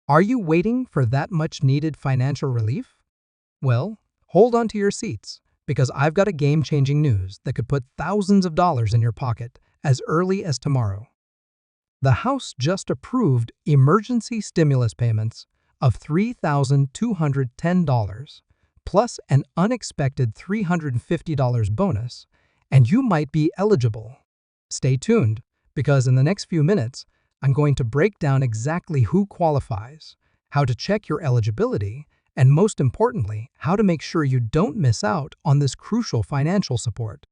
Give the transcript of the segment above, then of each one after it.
Are you waiting for that much needed financial relief? Well, hold on to your seats, because I've got a game-changing news that could put thousands of dollars in your pocket as early as tomorrow. The House just approved emergency stimulus payments of $3,210, plus an unexpected $350 bonus, and you might be eligible. Stay tuned, because in the next few minutes, I'm going to break down exactly who qualifies, how to check your eligibility, and most importantly, how to make sure you don't miss out on this crucial financial support.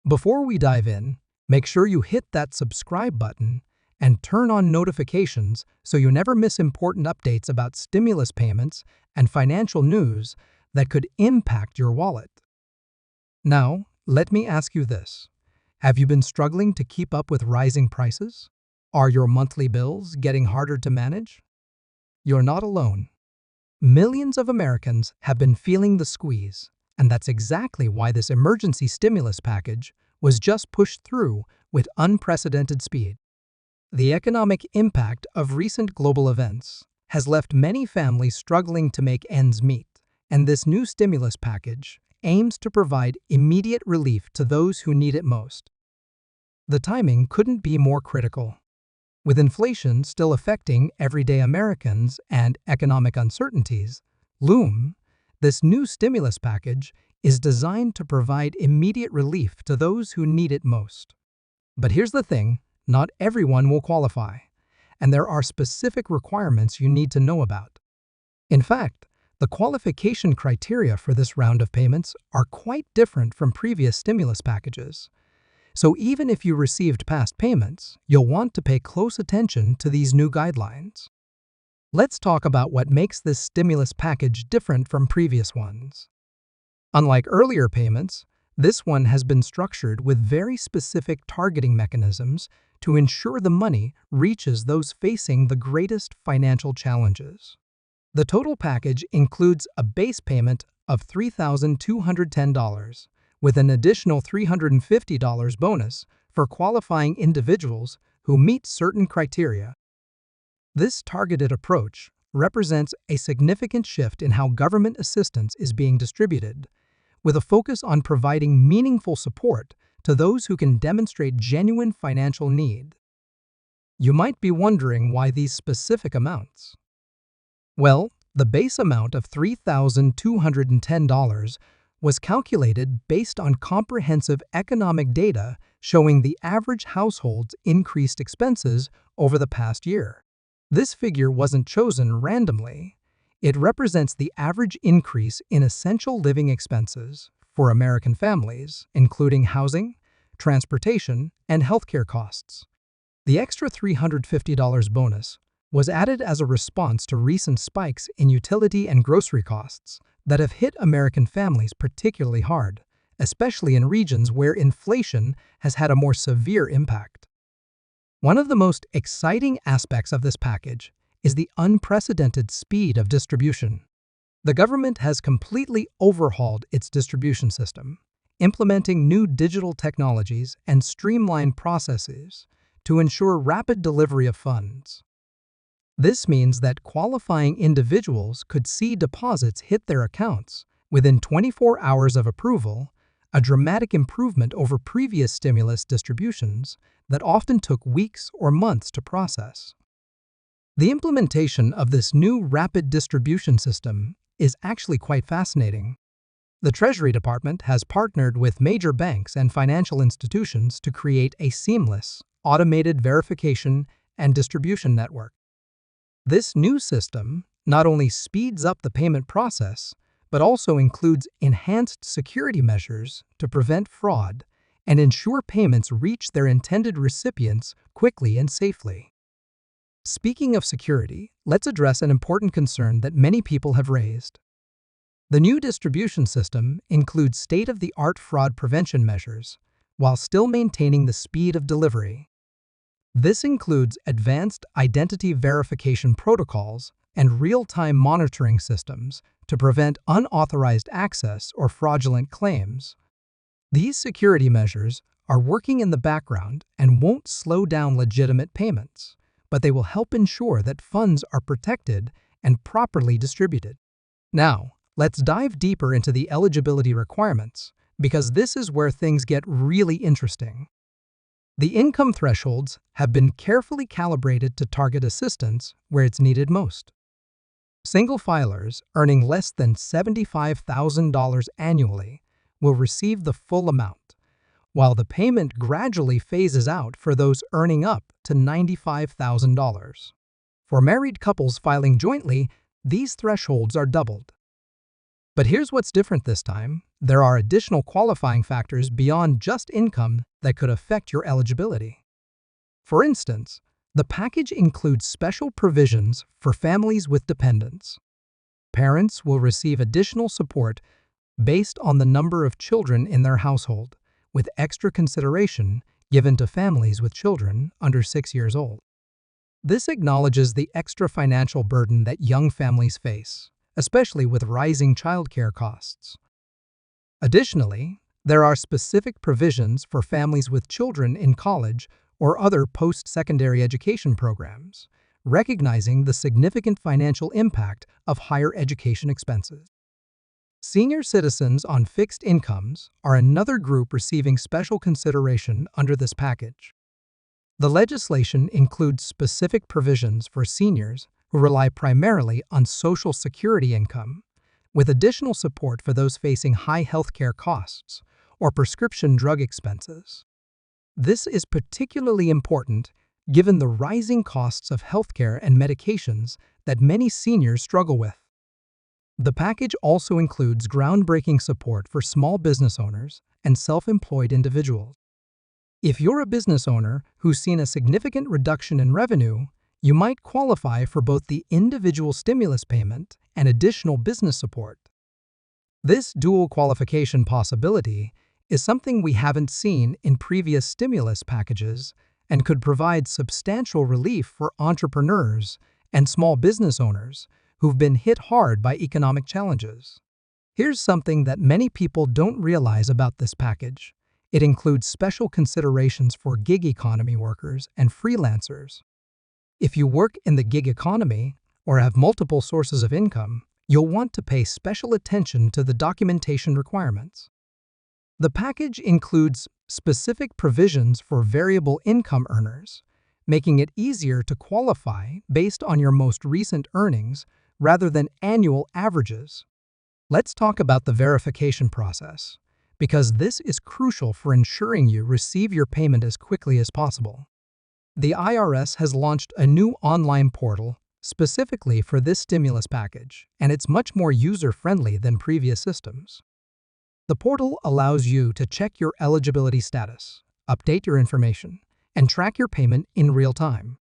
Before we dive in, make sure you hit that subscribe button and turn on notifications so you never miss important updates about stimulus payments and financial news that could impact your wallet. Now, let me ask you this. Have you been struggling to keep up with rising prices? Are your monthly bills getting harder to manage? You're not alone. Millions of Americans have been feeling the squeeze, and that's exactly why this emergency stimulus package was just pushed through with unprecedented speed. The economic impact of recent global events has left many families struggling to make ends meet, and this new stimulus package aims to provide immediate relief to those who need it most. The timing couldn't be more critical. With inflation still affecting everyday Americans and economic uncertainties loom, this new stimulus package is designed to provide immediate relief to those who need it most. But here's the thing, not everyone will qualify, and there are specific requirements you need to know about. In fact, the qualification criteria for this round of payments are quite different from previous stimulus packages. So even if you received past payments, you'll want to pay close attention to these new guidelines. Let's talk about what makes this stimulus package different from previous ones. Unlike earlier payments, this one has been structured with very specific targeting mechanisms to ensure the money reaches those facing the greatest financial challenges. The total package includes a base payment of $3,210, with an additional $350 bonus for qualifying individuals who meet certain criteria. This targeted approach represents a significant shift in how government assistance is being distributed, with a focus on providing meaningful support to those who can demonstrate genuine financial need. You might be wondering why these specific amounts. Well, the base amount of $3,210 was calculated based on comprehensive economic data showing the average household's increased expenses over the past year. This figure wasn't chosen randomly. It represents the average increase in essential living expenses for American families, including housing, transportation, and healthcare costs. The extra $350 bonus was added as a response to recent spikes in utility and grocery costs that have hit American families particularly hard, especially in regions where inflation has had a more severe impact. One of the most exciting aspects of this package is the unprecedented speed of distribution. The government has completely overhauled its distribution system, implementing new digital technologies and streamlined processes to ensure rapid delivery of funds. This means that qualifying individuals could see deposits hit their accounts within 24 hours of approval, a dramatic improvement over previous stimulus distributions that often took weeks or months to process. The implementation of this new rapid distribution system is actually quite fascinating. The Treasury Department has partnered with major banks and financial institutions to create a seamless, automated verification and distribution network. This new system not only speeds up the payment process, but also includes enhanced security measures to prevent fraud and ensure payments reach their intended recipients quickly and safely. Speaking of security, let's address an important concern that many people have raised. The new distribution system includes state-of-the-art fraud prevention measures while still maintaining the speed of delivery. This includes advanced identity verification protocols and real-time monitoring systems to prevent unauthorized access or fraudulent claims. These security measures are working in the background and won't slow down legitimate payments, but they will help ensure that funds are protected and properly distributed. Now, let's dive deeper into the eligibility requirements, because this is where things get really interesting. The income thresholds have been carefully calibrated to target assistance where it's needed most. Single filers earning less than $75,000 annually will receive the full amount, while the payment gradually phases out for those earning up to $95,000. For married couples filing jointly, these thresholds are doubled. But here's what's different this time. There are additional qualifying factors beyond just income that could affect your eligibility. For instance, the package includes special provisions for families with dependents. Parents will receive additional support based on the number of children in their household, with extra consideration given to families with children under 6 years old. This acknowledges the extra financial burden that young families face, especially with rising childcare costs. Additionally, there are specific provisions for families with children in college or other post-secondary education programs, recognizing the significant financial impact of higher education expenses. Senior citizens on fixed incomes are another group receiving special consideration under this package. The legislation includes specific provisions for seniors who rely primarily on Social Security income, with additional support for those facing high healthcare costs or prescription drug expenses. This is particularly important given the rising costs of healthcare and medications that many seniors struggle with. The package also includes groundbreaking support for small business owners and self-employed individuals. If you're a business owner who's seen a significant reduction in revenue, you might qualify for both the individual stimulus payment and additional business support. This dual qualification possibility is something we haven't seen in previous stimulus packages and could provide substantial relief for entrepreneurs and small business owners who've been hit hard by economic challenges. Here's something that many people don't realize about this package. It includes special considerations for gig economy workers and freelancers. If you work in the gig economy or have multiple sources of income, you'll want to pay special attention to the documentation requirements. The package includes specific provisions for variable income earners, making it easier to qualify based on your most recent earnings rather than annual averages. Let's talk about the verification process, because this is crucial for ensuring you receive your payment as quickly as possible. The IRS has launched a new online portal specifically for this stimulus package, and it's much more user-friendly than previous systems. The portal allows you to check your eligibility status, update your information, and track your payment in real time.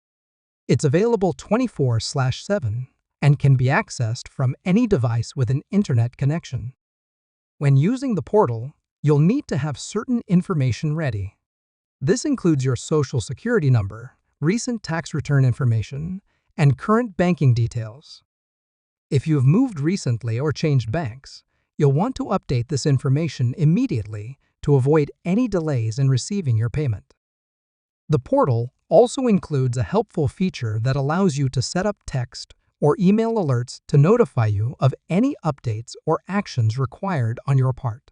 It's available 24/7 and can be accessed from any device with an internet connection. When using the portal, you'll need to have certain information ready. This includes your Social Security number, recent tax return information, and current banking details. If you've moved recently or changed banks, you'll want to update this information immediately to avoid any delays in receiving your payment. The portal also includes a helpful feature that allows you to set up text or email alerts to notify you of any updates or actions required on your part.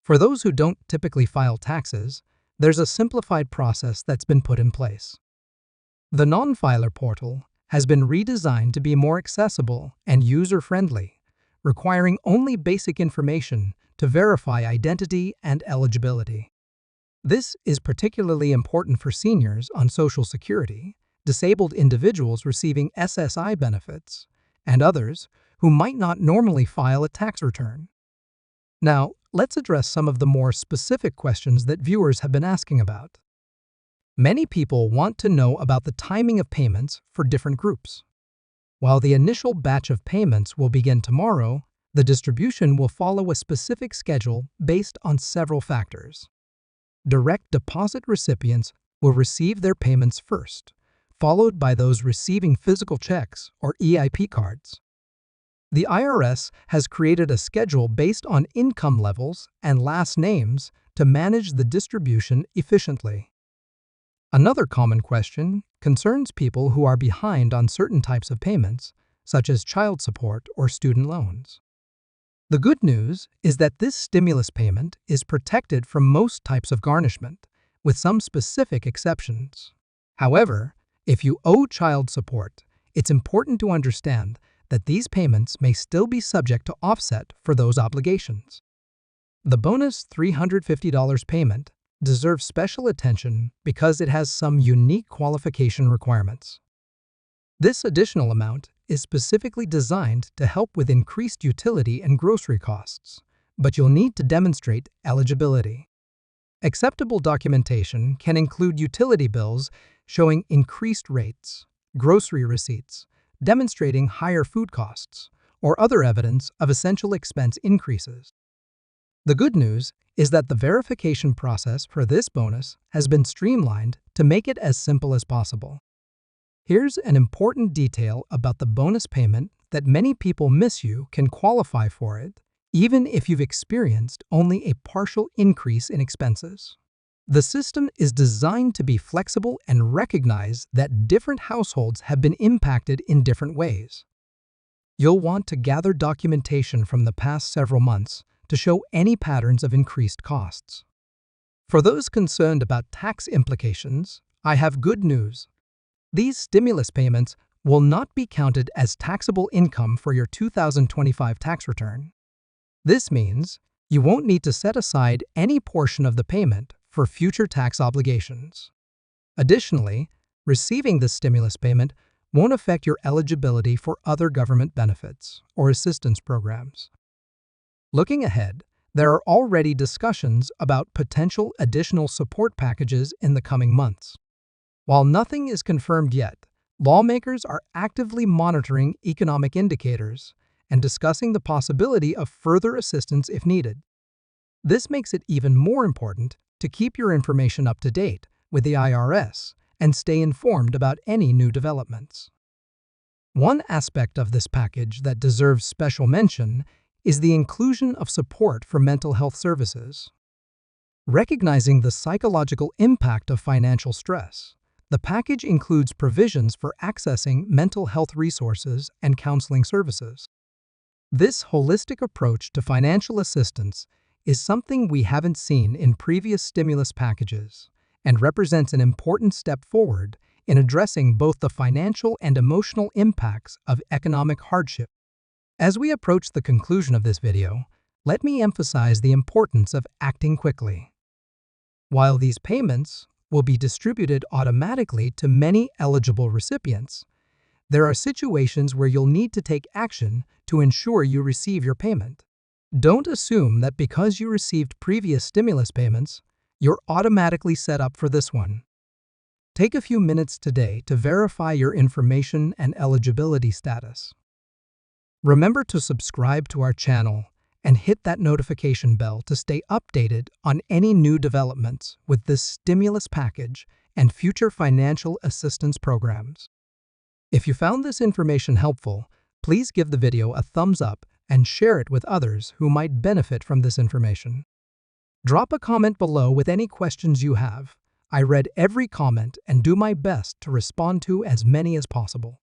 For those who don't typically file taxes, there's a simplified process that's been put in place. The non-filer portal has been redesigned to be more accessible and user-friendly, requiring only basic information to verify identity and eligibility. This is particularly important for seniors on Social Security, disabled individuals receiving SSI benefits, and others who might not normally file a tax return. Now, let's address some of the more specific questions that viewers have been asking about. Many people want to know about the timing of payments for different groups. While the initial batch of payments will begin tomorrow, the distribution will follow a specific schedule based on several factors. Direct deposit recipients will receive their payments first, followed by those receiving physical checks or EIP cards. The IRS has created a schedule based on income levels and last names to manage the distribution efficiently. Another common question concerns people who are behind on certain types of payments, such as child support or student loans. The good news is that this stimulus payment is protected from most types of garnishment, with some specific exceptions. However, if you owe child support, it's important to understand that these payments may still be subject to offset for those obligations. The bonus $350 payment deserves special attention because it has some unique qualification requirements. This additional amount is specifically designed to help with increased utility and grocery costs, but you'll need to demonstrate eligibility. Acceptable documentation can include utility bills showing increased rates, grocery receipts, demonstrating higher food costs, or other evidence of essential expense increases. The good news is that the verification process for this bonus has been streamlined to make it as simple as possible. Here's an important detail about the bonus payment that many people miss. You can qualify for it, even if you've experienced only a partial increase in expenses. The system is designed to be flexible and recognize that different households have been impacted in different ways. You'll want to gather documentation from the past several months to show any patterns of increased costs. For those concerned about tax implications, I have good news. These stimulus payments will not be counted as taxable income for your 2025 tax return. This means you won't need to set aside any portion of the payment for future tax obligations. Additionally, receiving this stimulus payment won't affect your eligibility for other government benefits or assistance programs. Looking ahead, there are already discussions about potential additional support packages in the coming months. While nothing is confirmed yet, lawmakers are actively monitoring economic indicators and discussing the possibility of further assistance if needed. This makes it even more important to keep your information up to date with the IRS and stay informed about any new developments. One aspect of this package that deserves special mention is the inclusion of support for mental health services. Recognizing the psychological impact of financial stress, the package includes provisions for accessing mental health resources and counseling services. This holistic approach to financial assistance is something we haven't seen in previous stimulus packages and represents an important step forward in addressing both the financial and emotional impacts of economic hardship. As we approach the conclusion of this video, let me emphasize the importance of acting quickly. While these payments will be distributed automatically to many eligible recipients, there are situations where you'll need to take action to ensure you receive your payment. Don't assume that because you received previous stimulus payments, you're automatically set up for this one. Take a few minutes today to verify your information and eligibility status. Remember to subscribe to our channel and hit that notification bell to stay updated on any new developments with this stimulus package and future financial assistance programs. If you found this information helpful, please give the video a thumbs up and share it with others who might benefit from this information. Drop a comment below with any questions you have. I read every comment and do my best to respond to as many as possible.